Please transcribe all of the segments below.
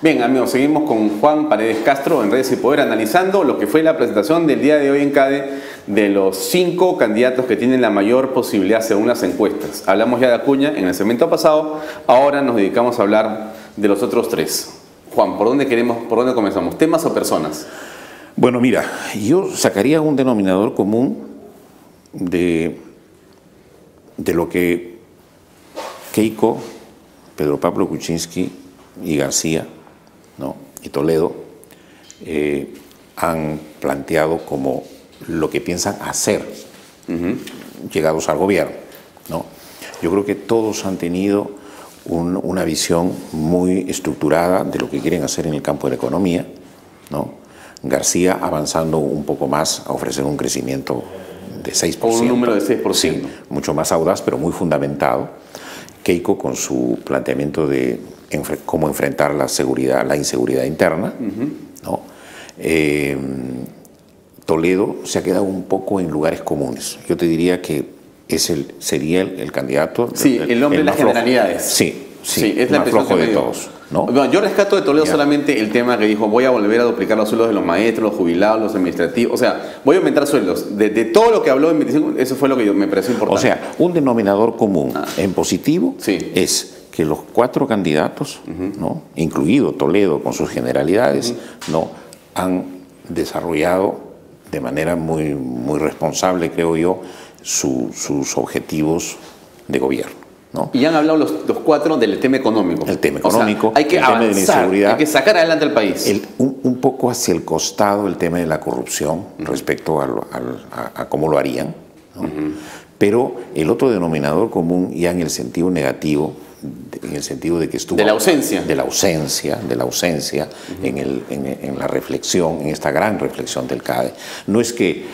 Bien, amigos, seguimos con Juan Paredes Castro en Redes y Poder, analizando lo que fue la presentación del día de hoy en CADE de los 5 candidatos que tienen la mayor posibilidad según las encuestas. Hablamos ya de Acuña en el segmento pasado, ahora nos dedicamos a hablar de los otros 3. Juan, ¿por dónde comenzamos? ¿Temas o personas? Bueno, mira, yo sacaría un denominador común de lo que Keiko, Pedro Pablo Kuczynski y García, ¿no?, y Toledo han planteado como lo que piensan hacer llegados al gobierno, ¿no? Yo creo que todos han tenido una visión muy estructurada de lo que quieren hacer en el campo de la economía, ¿no? García avanzando un poco más a ofrecer un crecimiento de 6%. Con un número de 6%. Sí, mucho más audaz, pero muy fundamentado. Keiko con su planteamiento de cómo enfrentar la inseguridad interna, ¿no? Toledo se ha quedado un poco en lugares comunes. Yo te diría que sería el candidato. Sí, el hombre de las generalidades. Sí, es más flojo de todos, ¿no? Bueno, yo rescato de Toledo solamente el tema que dijo: voy a volver a duplicar los sueldos de los maestros, los jubilados, los administrativos. O sea, voy a aumentar sueldos. De todo lo que habló en 25, eso fue lo que me pareció importante. O sea, un denominador común en positivo es que los 4 candidatos, ¿no?, incluido Toledo con sus generalidades, ¿no?, han desarrollado de manera muy, muy responsable, creo yo, sus objetivos de gobierno, ¿no? Y han hablado los 4 del tema económico. El tema económico, o sea, hay que avanzar, el tema de la inseguridad, hay que sacar adelante al país. Un poco hacia el costado el tema de la corrupción respecto a cómo lo harían, ¿no? Pero el otro denominador común, ya en el sentido negativo, en el sentido de que estuvo... De la ausencia. De la ausencia en la reflexión, en esta gran reflexión del CADE. No es que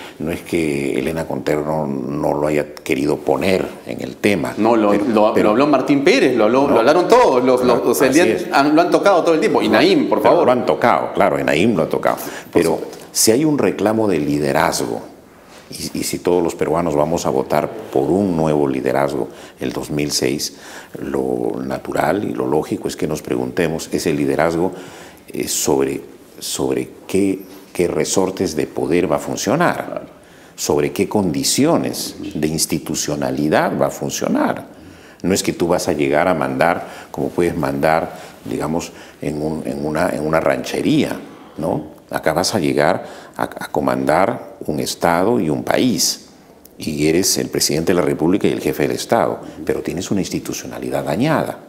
Elena Contero no lo haya querido poner en el tema. No, lo habló Martín Pérez, lo hablaron todos, lo han tocado todo el tiempo. Y Naim, por favor. Lo han tocado, claro, Naim lo ha tocado. Pero si hay un reclamo de liderazgo, y si todos los peruanos vamos a votar por un nuevo liderazgo el 2006, lo natural y lo lógico es que nos preguntemos ese liderazgo sobre qué resortes de poder va a funcionar, sobre qué condiciones de institucionalidad va a funcionar. No es que tú vas a llegar a mandar como puedes mandar, digamos, en una ranchería, ¿no? Acá vas a llegar a comandar un Estado y un país, y eres el presidente de la República y el jefe del Estado, pero tienes una institucionalidad dañada.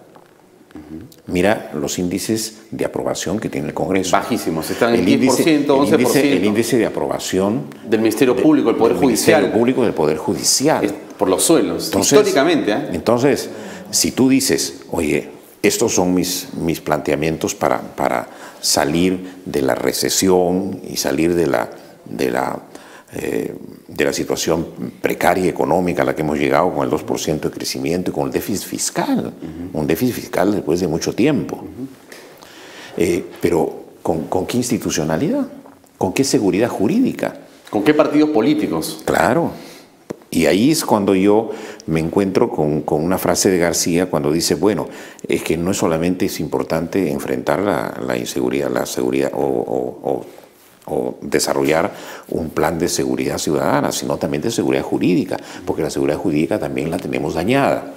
Mira los índices de aprobación que tiene el Congreso. Bajísimos, están en 10%, 11%. El índice de aprobación del Ministerio Público, del Poder Judicial. Ministerio Público del Poder Judicial. Es por los suelos, entonces, históricamente. Entonces, si tú dices, oye, estos son mis planteamientos para salir de la recesión y salir de la situación precaria económica a la que hemos llegado con el 2% de crecimiento y con el déficit fiscal, un déficit fiscal después de mucho tiempo. Pero ¿con qué institucionalidad? ¿Con qué seguridad jurídica? ¿Con qué partidos políticos? Claro. Y ahí es cuando yo me encuentro con una frase de García cuando dice, bueno, es que no solamente es importante enfrentar la inseguridad, la seguridad o desarrollar un plan de seguridad ciudadana, sino también de seguridad jurídica, porque la seguridad jurídica también la tenemos dañada,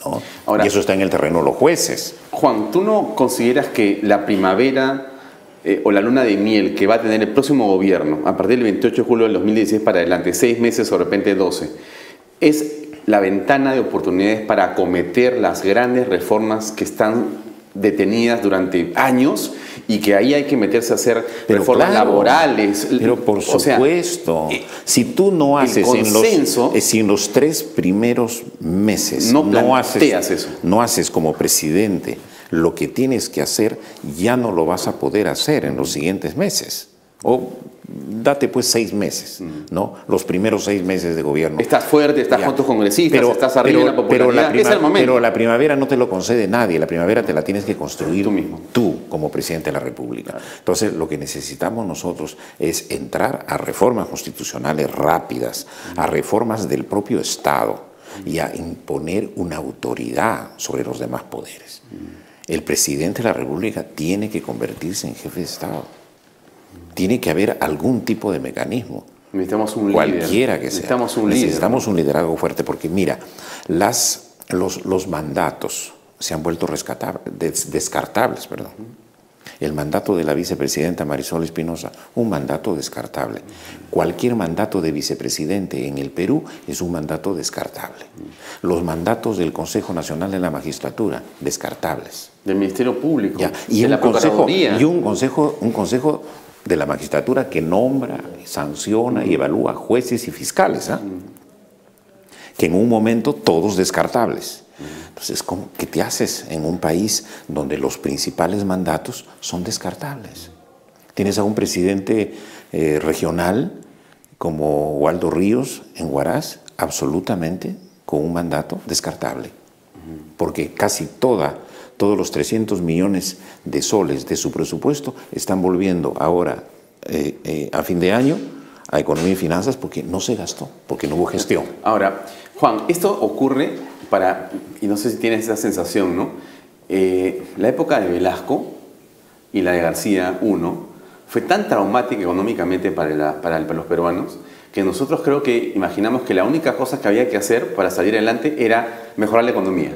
¿no? Ahora, y eso está en el terreno de los jueces. Juan, ¿tú no consideras que la primavera o la luna de miel que va a tener el próximo gobierno, a partir del 28 de julio del 2016 para adelante, 6 meses o de repente 12, es la ventana de oportunidades para acometer las grandes reformas que están detenidas durante años y que ahí hay que meterse a hacer reformas laborales? Pero por supuesto, si tú no haces en los 3 primeros meses, no haces como presidente lo que tienes que hacer, ya no lo vas a poder hacer en los siguientes meses. O date pues 6 meses, ¿no? Los primeros 6 meses de gobierno. Estás fuerte, estás con tus congresistas, estás arriba en la popularidad. Es el momento. Pero la primavera no te lo concede nadie, la primavera te la tienes que construir tú mismo, tú como presidente de la República. Entonces lo que necesitamos nosotros es entrar a reformas constitucionales rápidas, a reformas del propio Estado y a imponer una autoridad sobre los demás poderes. el presidente de la República tiene que convertirse en jefe de Estado. Tiene que haber algún tipo de mecanismo. Necesitamos un cualquiera líder. Que sea. Necesitamos un liderazgo fuerte, porque mira, los mandatos se han vuelto descartables. El mandato de la vicepresidenta Marisol Espinosa, un mandato descartable. Cualquier mandato de vicepresidente en el Perú es un mandato descartable. Los mandatos del Consejo Nacional de la Magistratura, descartables. Del Ministerio Público, y de la Procuraduría. Y un consejo de la magistratura que nombra, sanciona y evalúa jueces y fiscales, que en un momento todos descartables. Entonces, ¿qué te haces en un país donde los principales mandatos son descartables? Tienes a un presidente regional como Waldo Ríos en Huaraz, absolutamente con un mandato descartable, porque casi todos los 300 millones de soles de su presupuesto están volviendo ahora a fin de año a Economía y Finanzas porque no se gastó, porque no hubo gestión. Ahora, Juan, esto ocurre y no sé si tienes esa sensación, ¿no? La época de Velasco y la de García I fue tan traumática económicamente para los peruanos que nosotros creo que imaginamos que la única cosa que había que hacer para salir adelante era mejorar la economía.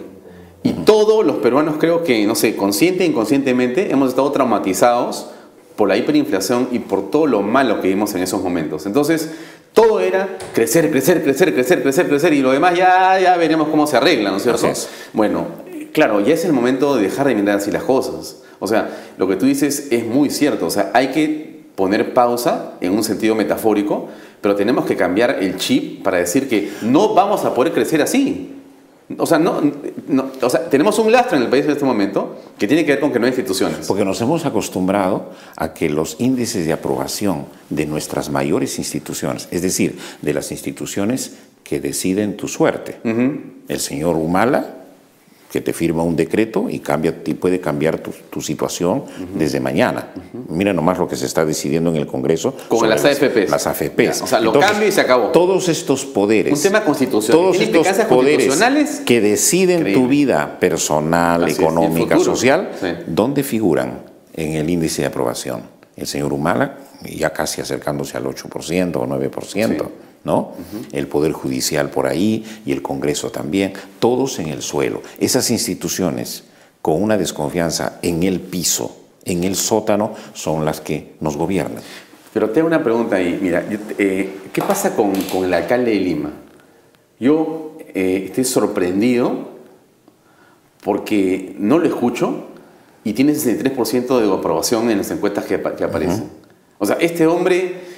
Y todos los peruanos, creo que, no sé, consciente e inconscientemente, hemos estado traumatizados por la hiperinflación y por todo lo malo que vimos en esos momentos. Entonces, todo era crecer, crecer, crecer, crecer, crecer, crecer, y lo demás ya veremos cómo se arregla, ¿no es cierto? Bueno, claro, ya es el momento de dejar de mirar así las cosas. O sea, lo que tú dices es muy cierto. O sea, hay que poner pausa en un sentido metafórico, pero tenemos que cambiar el chip para decir que no vamos a poder crecer así. O sea, tenemos un lastre en el país en este momento que tiene que ver con que no hay instituciones. Porque nos hemos acostumbrado a que los índices de aprobación de nuestras mayores instituciones, es decir, de las instituciones que deciden tu suerte, el señor Humala, que te firma un decreto y puede cambiar tu situación desde mañana. Mira nomás lo que se está decidiendo en el Congreso. Con las AFPs. Las AFPs. O sea, lo cambia y se acabó. Todos estos poderes. Un tema constitucional. Todos estos poderes que deciden tu vida personal, económica, social, ¿dónde figuran en el índice de aprobación? El señor Humala, ya casi acercándose al 8% o 9%. ¿No? El Poder Judicial por ahí y el Congreso también, todos en el suelo. Esas instituciones con una desconfianza en el piso, en el sótano, son las que nos gobiernan. Pero te hago una pregunta ahí. Mira, ¿qué pasa con el alcalde de Lima? Yo estoy sorprendido porque no lo escucho y tiene 63% de aprobación en las encuestas que aparecen. O sea, este hombre...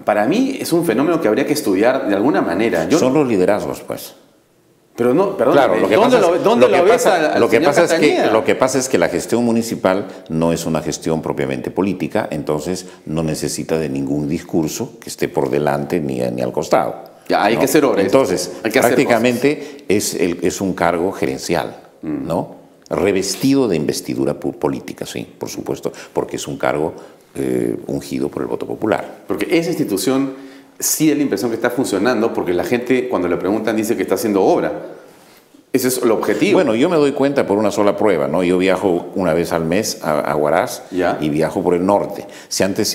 Para mí es un fenómeno que habría que estudiar de alguna manera. Son los liderazgos, pues. Pero no, perdón, claro, ¿dónde lo ves al señor Castañeda? Lo que pasa es que la gestión municipal no es una gestión propiamente política, entonces no necesita de ningún discurso que esté por delante ni al costado. Ya, hay que hacer obras. Entonces, prácticamente es un cargo gerencial, ¿no? Revestido de investidura política, sí, por supuesto, porque es un cargo ungido por el voto popular. Porque esa institución sí da la impresión que está funcionando, porque la gente cuando le preguntan dice que está haciendo obra. Ese es el objetivo. Bueno, yo me doy cuenta por una sola prueba, ¿no? Yo viajo una vez al mes a Huaraz y viajo por el norte.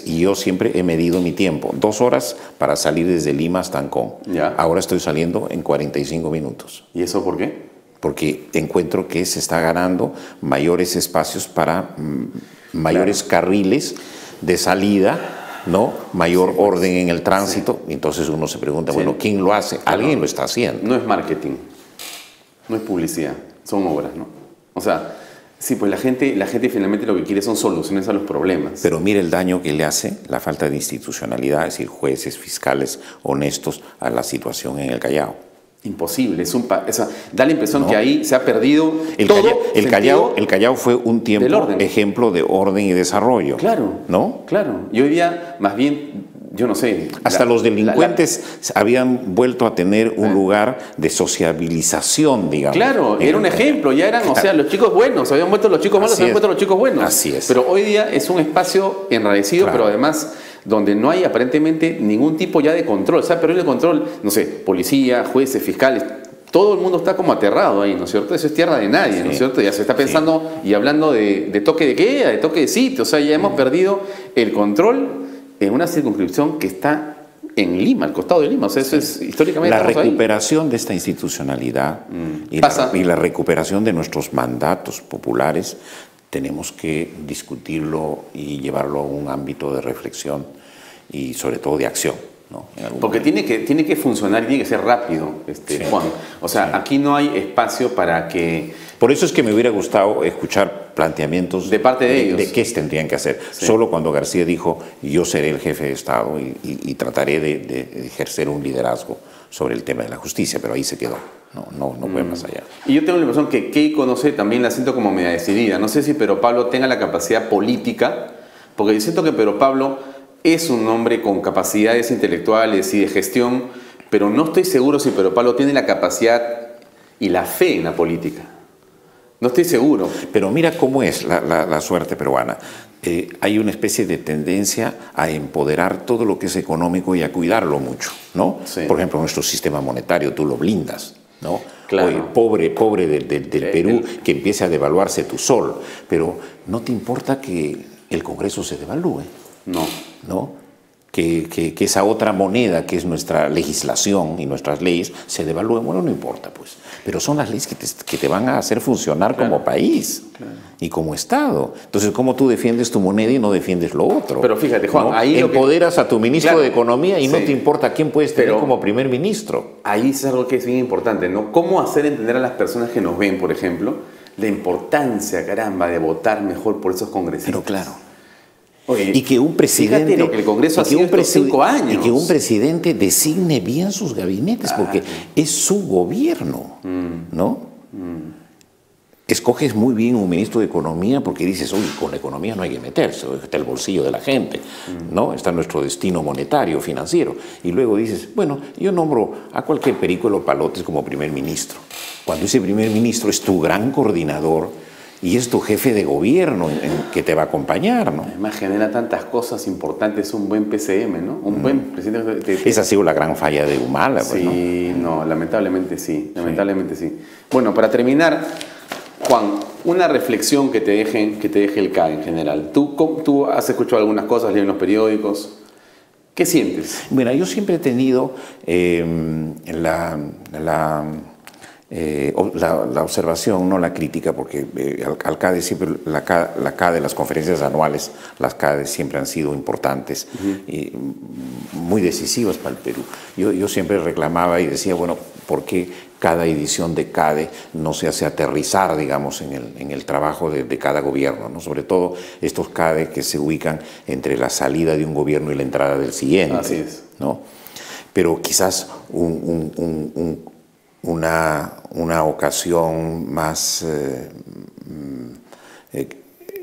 Y yo siempre he medido mi tiempo. 2 horas para salir desde Lima hasta Ancón. Ahora estoy saliendo en 45 minutos. ¿Y eso por qué? Porque encuentro que se está ganando mayores espacios para mayores carriles de salida, ¿no? Mayor orden en el tránsito. Entonces uno se pregunta, bueno, ¿quién lo hace? Alguien lo está haciendo. No es marketing, no es publicidad, son obras, ¿no? O sea, sí, pues la gente finalmente lo que quiere son soluciones a los problemas. Pero mire el daño que le hace la falta de institucionalidad, es decir, jueces, fiscales honestos a la situación en el Callao. Imposible, da la impresión que ahí se ha perdido el Callao fue un tiempo ejemplo de orden y desarrollo. Claro, ¿no? Claro. Y hoy día, más bien, yo no sé. Hasta los delincuentes habían vuelto a tener un lugar de sociabilización, digamos. Claro, era un ejemplo, ya eran, o sea, los chicos buenos, habían vuelto los chicos malos, habían vuelto los chicos buenos. Así es. Pero hoy día es un espacio enrarecido, pero además donde no hay aparentemente ningún tipo ya de control. O sea, pero el control, no sé, policía, jueces, fiscales, todo el mundo está como aterrado ahí, ¿no es cierto? Eso es tierra de nadie, ¿no es cierto? Ya se está pensando y hablando de toque de queda, de toque de sitio, o sea, ya hemos perdido el control en una circunscripción que está en Lima, al costado de Lima, o sea, eso es históricamente... La recuperación de esta institucionalidad y la recuperación de nuestros mandatos populares tenemos que discutirlo y llevarlo a un ámbito de reflexión y sobre todo de acción, ¿no? Porque tiene que funcionar y tiene que ser rápido, Juan. O sea, aquí no hay espacio para que... Por eso es que me hubiera gustado escuchar planteamientos de parte de ellos. De qué tendrían que hacer. Sí. Solo cuando García dijo, yo seré el jefe de Estado y trataré de ejercer un liderazgo sobre el tema de la justicia, pero ahí se quedó. No fue más allá. Y yo tengo la impresión que Keiko, no sé, también la siento como media decidida. No sé si Pedro Pablo tenga la capacidad política, porque yo siento que Pedro Pablo es un hombre con capacidades intelectuales y de gestión, pero no estoy seguro si Pedro Pablo tiene la capacidad y la fe en la política. No estoy seguro. Pero mira cómo es la suerte peruana. Hay una especie de tendencia a empoderar todo lo que es económico y a cuidarlo mucho, ¿no? Sí. Por ejemplo, nuestro sistema monetario, tú lo blindas, ¿no? Claro. Oye, pobre del Perú, que empiece a devaluarse tu sol, pero ¿no te importa que el Congreso se devalúe? ¿No? Que esa otra moneda que es nuestra legislación y nuestras leyes se devalúen, bueno, no importa, pues. Pero son las leyes que te van a hacer funcionar como país y como Estado. Entonces, ¿cómo tú defiendes tu moneda y no defiendes lo otro? Pero fíjate, Juan, ¿no? ahí empoderas a tu ministro de Economía y no te importa quién puedes tener como primer ministro. Ahí es algo que es bien importante, ¿no? ¿Cómo hacer entender a las personas que nos ven, por ejemplo, la importancia, caramba, de votar mejor por esos congresistas? Pero claro. Oye, y que un presidente, fíjate lo que el Congreso ha sido estos 5 años. Y que un presidente designe bien sus gabinetes, porque es su gobierno, ¿no? Escoges muy bien un ministro de Economía porque dices, oye, con la economía no hay que meterse, está el bolsillo de la gente, ¿no? Está nuestro destino monetario, financiero. Y luego dices, bueno, yo nombro a cualquier Perico Palotes como primer ministro. Cuando ese primer ministro es tu gran coordinador, y es tu jefe de gobierno que te va a acompañar, ¿no? Además genera tantas cosas importantes un buen PCM, ¿no? Un buen presidente. Esa ha sido la gran falla de Humala. Sí, pues, ¿no? Lamentablemente sí, lamentablemente sí. Bueno, para terminar, Juan, una reflexión que te deje el CAE en general. Tú has escuchado algunas cosas, leído en los periódicos. ¿Qué sientes? Mira, yo siempre he tenido la observación, no la crítica, porque al CADE siempre, la CADE, las conferencias anuales, las CADE siempre han sido importantes y muy decisivas para el Perú. Yo siempre reclamaba y decía, bueno, ¿por qué cada edición de CADE no se hace aterrizar, digamos, en el trabajo de cada gobierno, ¿no? Sobre todo estos CADE que se ubican entre la salida de un gobierno y la entrada del siguiente. Así es. ¿No? Pero quizás una ocasión más...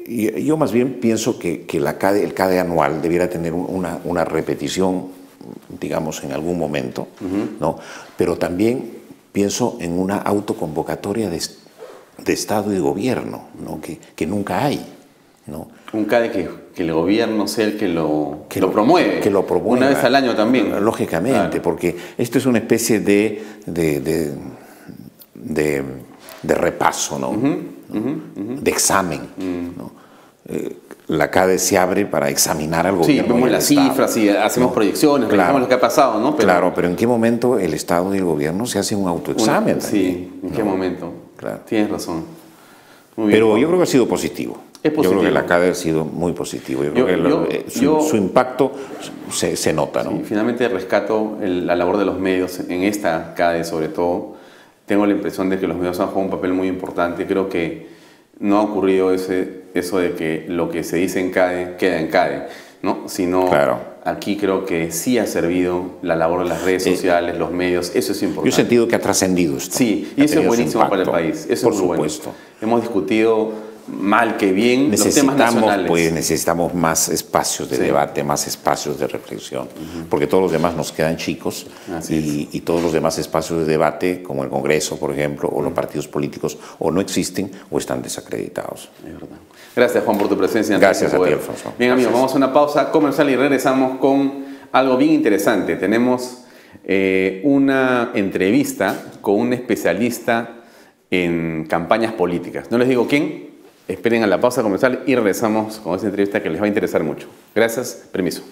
yo más bien pienso que el CADE anual debiera tener una repetición, digamos, en algún momento, ¿no? Pero también pienso en una autoconvocatoria de Estado y de gobierno, ¿no? que nunca hay, ¿no? Un CADE que el gobierno sea el que lo promueve. Que lo promueva. Una vez al año también. Lógicamente, claro. Porque esto es una especie de repaso, ¿no? De examen, ¿no? La CADE se abre para examinar al gobierno. Sí, vemos las cifras y hacemos proyecciones, claro, lo que ha pasado, ¿no? Claro, pero ¿en qué momento el Estado y el gobierno se hacen un autoexamen? Sí, ¿en qué momento? Claro. Tienes razón. Muy bien, pero yo creo que ha sido positivo. Es positivo. Yo creo que la CADE ha sido muy positivo. Yo creo que su impacto se nota, ¿no? Sí, finalmente rescato la labor de los medios en esta CADE, sobre todo. Tengo la impresión de que los medios han jugado un papel muy importante. Creo que no ha ocurrido eso de que lo que se dice en CADE queda en CADE, ¿no? Sino aquí creo que sí ha servido la labor de las redes sociales, los medios, eso es importante. Yo he sentido que ha trascendido esto. Sí, y eso es buenísimo para el país. Eso por supuesto. Bueno. Hemos discutido mal que bien los temas nacionales. Pues necesitamos más espacios de debate, más espacios de reflexión, porque todos los demás nos quedan chicos y todos los demás espacios de debate, como el Congreso, por ejemplo, o los partidos políticos, o no existen o están desacreditados. Es verdad. Gracias, Juan, por tu presencia. Gracias a ti, Alfonso. Bien, amigos, vamos a una pausa comercial y regresamos con algo bien interesante. Tenemos una entrevista con un especialista en campañas políticas. No les digo quién, esperen a la pausa comercial y regresamos con esa entrevista que les va a interesar mucho. Gracias, permiso.